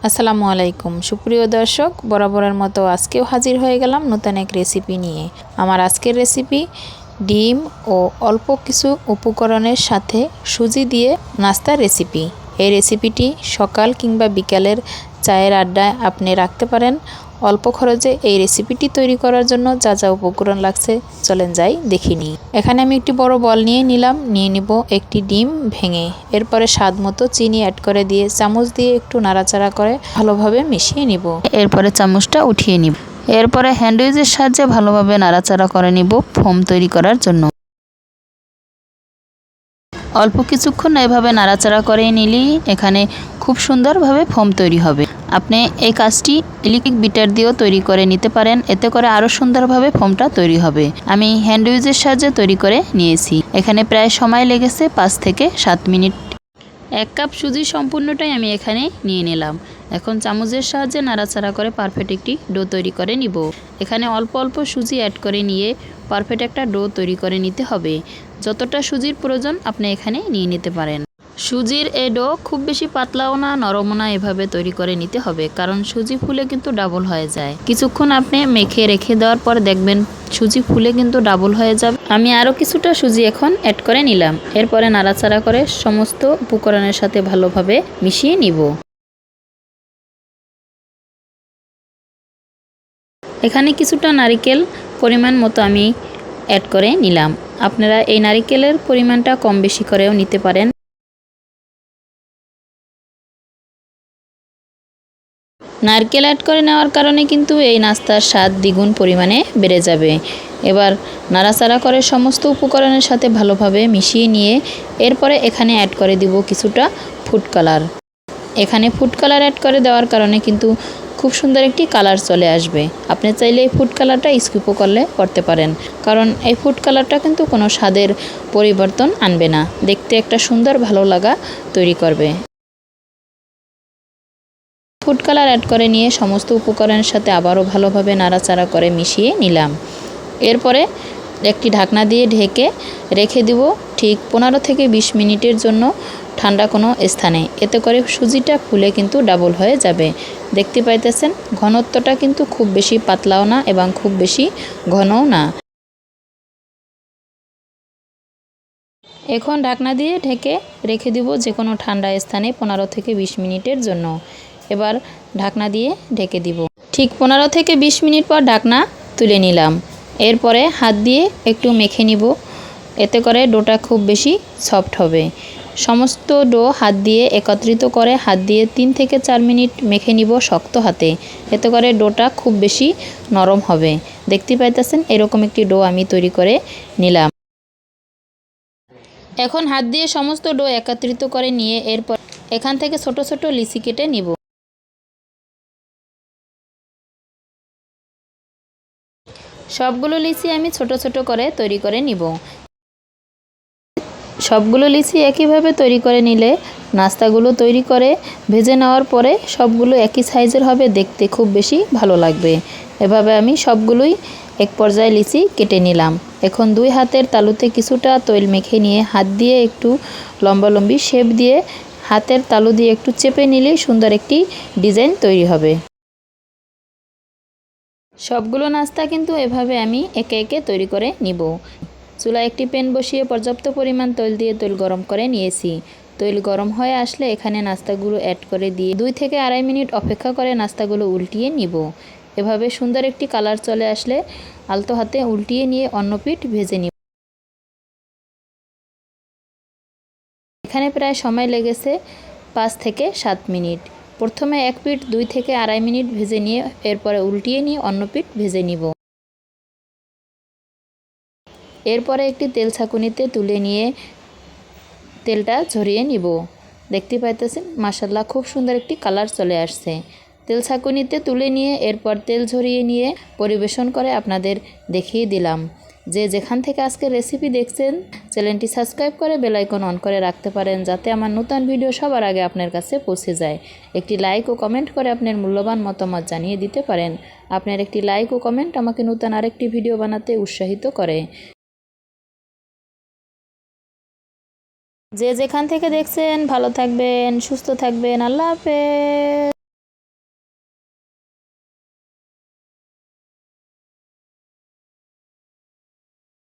আসসালামু আলাইকুম সুপ্রিয় দর্শক, বরাবরের মতো আজকেও হাজির হয়ে গেলাম নতুন এক রেসিপি নিয়ে। আমার আজকের রেসিপি ডিম ও অল্প কিছু উপকরণের সাথে সুজি দিয়ে নাস্তার রেসিপি। এই রেসিপিটি সকাল কিংবা বিকালের চায়ের আড্ডায় আপনি রাখতে পারেন। অল্প খরচে এই রেসিপিটি তৈরি করার জন্য যা যা উপকরণ লাগছে চলেন যাই দেখিনি। এখানে আমি একটি বড় বল নিয়ে নিব একটি ডিম ভেঙে, এরপরে স্বাদ মতো চিনি অ্যাড করে দিয়ে চামচ দিয়ে একটু নাড়াচাড়া করে ভালোভাবে মিশিয়ে নিব। এরপরে চামচটা উঠিয়ে নিব। এরপরে হ্যান্ডউইচের সাহায্যে ভালোভাবে নাড়াচাড়া করে নিব ফোম তৈরি করার জন্য। অল্প কিছুক্ষণ এভাবে নাড়াচাড়া করে নিলেই এখানে খুব সুন্দরভাবে ফোম তৈরি হবে। আপনি এই কাজটি ইলেকট্রিক বিটার দিয়েও তৈরি করে নিতে পারেন, এতে করে আরও সুন্দরভাবে ফোমটা তৈরি হবে। আমি হ্যান্ডউইচের সাহায্যে তৈরি করে নিয়েছি। এখানে প্রায় সময় লেগেছে 5 থেকে 7 মিনিট। 1 কাপ সুজি সম্পূর্ণটাই আমি এখানে নিয়ে নিলাম। এখন চামচের সাহায্যে নাড়াচাড়া করে পারফেক্ট একটি ডো তৈরি করে নিব। এখানে অল্প অল্প সুজি অ্যাড করে নিয়ে পারফেক্ট একটা ডো তৈরি করে নিতে হবে। যতটা সুজির প্রয়োজন আপনি এখানে নিয়ে নিতে পারেন। সুজির এই ডো খুব বেশি পাতলাও না নরমও না, এভাবে তৈরি করে নিতে হবে, কারণ সুজি ফুলে কিন্তু ডাবল হয়ে যায়। কিছুক্ষণ আপনি মেখে রেখে দেওয়ার পর দেখবেন সুজি ফুলে কিন্তু ডাবল হয়ে যাবে। আমি আরও কিছুটা সুজি এখন অ্যাড করে নিলাম। এরপরে নাড়াচাড়া করে সমস্ত উপকরণের সাথে ভালোভাবে মিশিয়ে নিব। এখানে কিছুটা নারিকেল পরিমাণ মতো আমি অ্যাড করে নিলাম। আপনারা এই নারিকেলের পরিমাণটা কম বেশি করেও নিতে পারেন। নারকেল অ্যাড করে নেওয়ার কারণে কিন্তু এই নাস্তার স্বাদ দ্বিগুণ পরিমাণে বেড়ে যাবে। এবার নাড়াচাড়া করে সমস্ত উপকরণের সাথে ভালোভাবে মিশিয়ে নিয়ে এরপরে এখানে অ্যাড করে দিব কিছুটা ফুড কালার। এখানে ফুড কালার অ্যাড করে দেওয়ার কারণে কিন্তু খুব সুন্দর একটি কালার চলে আসবে। আপনি চাইলে এই ফুড কালারটা স্কিপও করতে পারেন, কারণ এই ফুড কালারটা কিন্তু কোনো স্বাদের পরিবর্তন আনবে না, দেখতে একটা সুন্দর ভালো লাগা তৈরি করবে। ফুড কালার অ্যাড করে নিয়ে সমস্ত উপকরণের সাথে আবারও ভালোভাবে নাড়াচাড়া করে মিশিয়ে নিলাম। এরপরে একটি ঢাকনা দিয়ে ঢেকে রেখে দিব ঠিক 15 থেকে 20 মিনিটের জন্য ঠান্ডা কোনো স্থানে। এতে করে সুজিটা ফুলে কিন্তু ডাবল হয়ে যাবে। দেখতে পাইতেছেন ঘনত্বটা কিন্তু খুব বেশি পাতলাও না এবং খুব বেশি ঘনও না। এখন ঢাকনা দিয়ে ঢেকে রেখে দিব যে কোনো ঠান্ডা স্থানে 15 থেকে 20 মিনিটের জন্য। এবার ঢাকনা দিয়ে ঢেকে দিব। ঠিক 15 থেকে 20 মিনিট পর ঢাকনা তুলে নিলাম। এরপরে হাত দিয়ে একটু মেখে নিব, এতে করে ডোটা খুব বেশি সফট হবে। সমস্ত ডো হাত দিয়ে একত্রিত করে হাত দিয়ে 3 থেকে 4 মিনিট মেখে নিব শক্ত হাতে, এতে করে ডোটা খুব বেশি নরম হবে। দেখতে পাইতেছেন এরকম একটি ডো আমি তৈরি করে নিলাম। এখন হাত দিয়ে সমস্ত ডো একত্রিত করে নিয়ে এরপর এখান থেকে ছোট ছোট লিচি কেটে নিব। সবগুলো লিচি আমি ছোট ছোট করে তৈরি করে নিব। সবগুলো লিচি একইভাবে তৈরি করে নিলে নাস্তাগুলো তৈরি করে ভেজে নেওয়ার পরে সবগুলো একই সাইজের হবে, দেখতে খুব বেশি ভালো লাগবে। এভাবে আমি সবগুলোই এক পর্যায়ে লিচি কেটে নিলাম। এখন 2 হাতের তালুতে কিছুটা তৈল মেখে নিয়ে হাত দিয়ে একটু লম্বালম্বি শেপ দিয়ে হাতের তালু দিয়ে একটু চেপে নিলেই সুন্দর একটি ডিজাইন তৈরি হবে। সবগুলো নাস্তা কিন্তু এভাবে আমি একে একে তৈরি করে নিব। চুলায় একটি প্যান বসিয়ে পর্যাপ্ত পরিমাণ তেল দিয়ে তেল গরম করে নিয়েছি। তেল গরম হয়ে আসলে এখানে নাস্তাগুলো অ্যাড করে দিয়ে 2 থেকে 2.5 মিনিট অপেক্ষা করে নাস্তাগুলো উল্টিয়ে নিব। এভাবে সুন্দর একটি কালার চলে আসলে আলতো হাতে উল্টিয়ে নিয়ে অন্য পিঠ ভেজে নিব। এখানে প্রায় সময় লেগেছে 5 থেকে 7 মিনিট। প্রথমে এক পিঠ 2 থেকে 2.5 মিনিট ভেজে নিয়ে এরপরে উল্টিয়ে নিয়ে অন্য পিঠ ভেজে নিব। এরপরে একটি তেল ছাঁকুনিতে তুলে নিয়ে তেলটা ঝরিয়ে নিব। দেখতে পাইতেছেন মাশাআল্লাহ খুব সুন্দর একটি কালার চলে আসছে। তেল ছাঁকুনিতে তুলে নিয়ে এরপর তেল ঝরিয়ে নিয়ে পরিবেশন করে আপনাদের দেখিয়ে দিলাম। যে যেখান থেকে আজকে রেসিপি দেখছেন চ্যানেলটি সাবস্ক্রাইব করে বেল আইকন অন করে রাখতে পারেন, যাতে আমার নতুন ভিডিও সবার আগে আপনার কাছে পৌঁছে যায়। একটি লাইক ও কমেন্ট করে আপনার মূল্যবান মতামত জানিয়ে দিতে পারেন। আপনার একটি লাইক ও কমেন্ট আমাকে নতুন আরেকটি ভিডিও বানাতে উৎসাহিত করে। যে যেখান থেকে দেখছেন ভালো থাকবেন, সুস্থ থাকবেন। আল্লাহ হাফেজ।